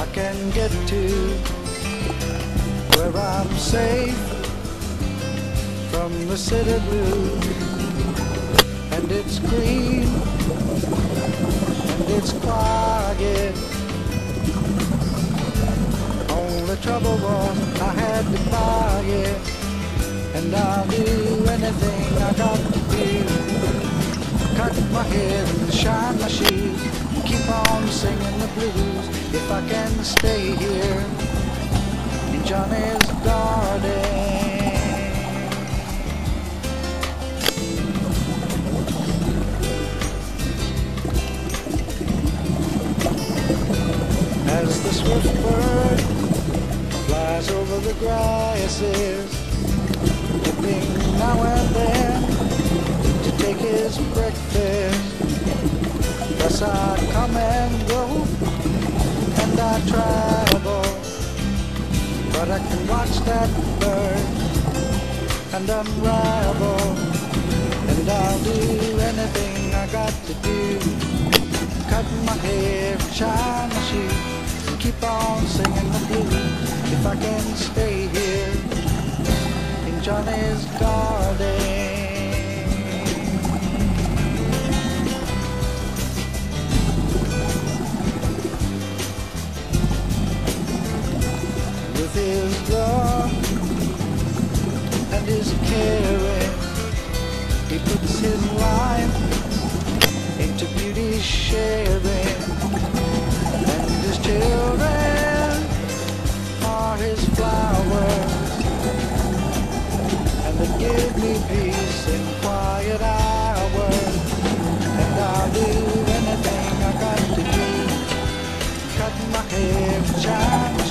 I can get to where I'm safe from the city blue. And it's green and it's quiet. Only trouble was I had to buy it. And I'll do anything I got to do. Cut my hair and shine my shoes, keep on singing the blues if I can stay here in Johnny's garden. As the swift bird flies over the grasses, dipping now and then to take his breakfast. Thus I come and go, and I travel, but I can watch that bird and unravel, and I'll do anything I got to do. Cut my hair, shine my shoes, and keep on singing the blues if I can stay here in Johnny's garden. With his love and his caring, he puts his life into beauty sharing, and his children are his flowers, and they give me peace in quiet hours. And I'll do anything I got to do, cut my hair, shine